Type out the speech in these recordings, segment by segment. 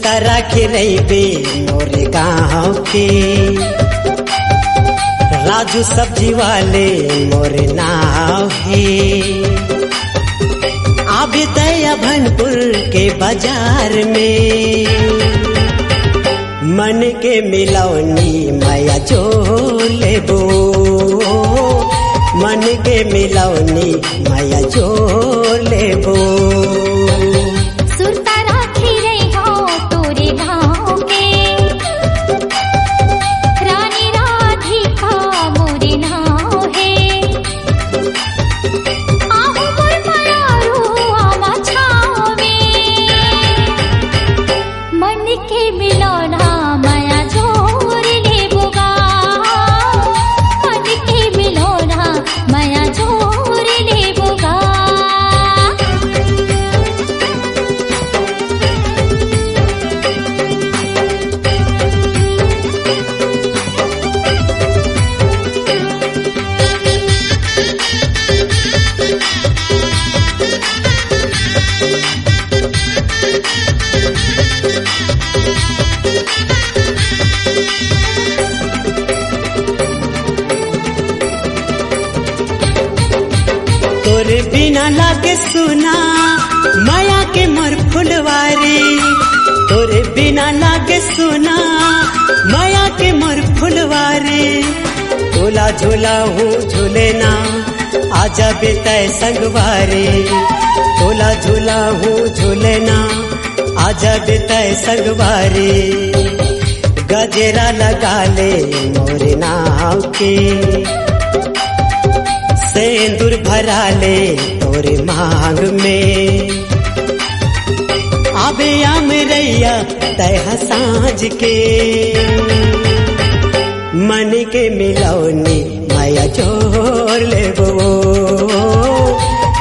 सुरता राखे रही मोरे गाँव के राजू सब्जी वाले मोरे नाव है। आबे दया भनपुर के बाजार में मन के मिलौनी माया जो लेबो, मन के मिलौनी माया जो लेबो। सुरता राखी रही हो तोरे गाँव के रानी राधिका मोरे नाव है। आहू मोर मरारू आमा छावे मन के मिलौना माया जोर लेबोगा, मन के मिलौना माया जोर लेबोगा। तोरे बिना लागे सुना माया के मोर फुलवारी, तोरे बिना लागे सुना माया के मोर फुलवारी। झूला झूला हूँ झूले ना आजा बेतय संगवारी, झूला झूला हूँ झूले ना आजा बेतय संगवारी। गजरा लगा ले मोरे नाव के सेंदूर भरा ले तोरे मांग में। आबे आमरैया तय सांझ के मन के मिलौनी माया जोर लेबो,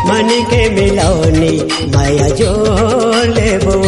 मन के मिलौनी माया जोर लेबो।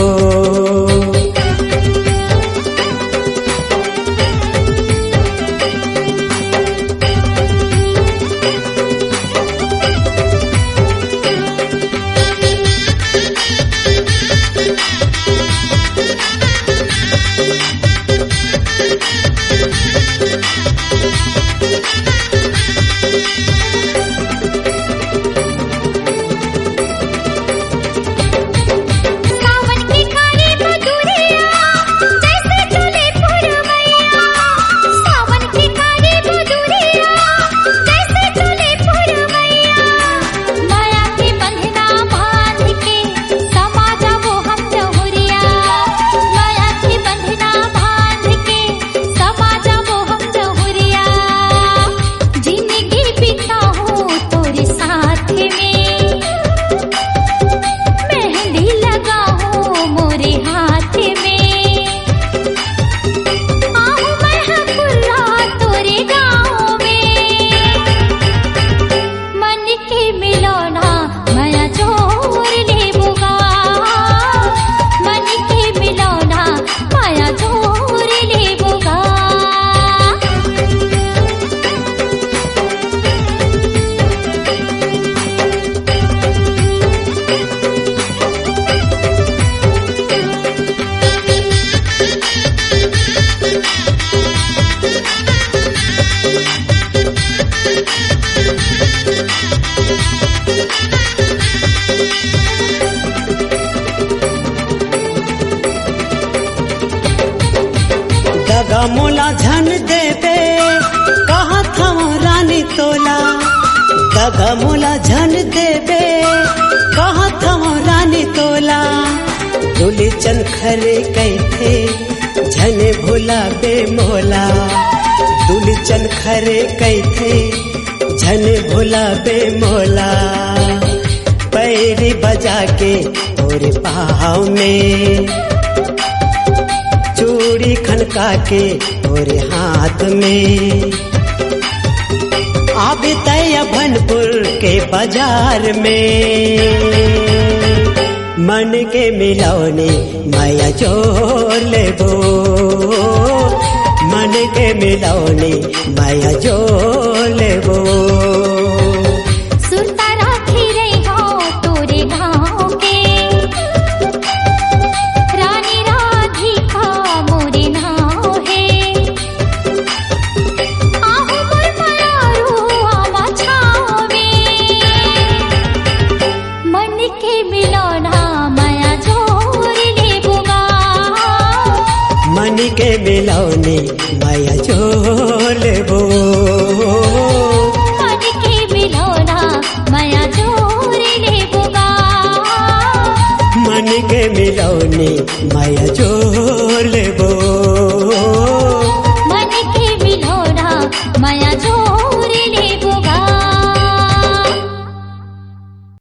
मोला झन देबे कहा था रानी तोला, दगा मोला झन देबे कहा था रानी तोला। दूली चंद खरे कैथे झने भोला बे मोला, दूली चंद खरे कैथे झने भोला बे मोला। पैरी बजा के तोरे पाँव में चूड़ी खनका के तोरे हाथ में। आबे तय भनपुर के बाजार में मन के मिलौनी माया जोर लेबो, मन के मिलौनी माया जोर लेबो। सुरता राखी रही हो तोरे गाँव के रानी राधी मिलौनी माया जोर लेबो मन के मिलौना माया जोर लेबोगा मन के मिलौनी माया जोर लेबो।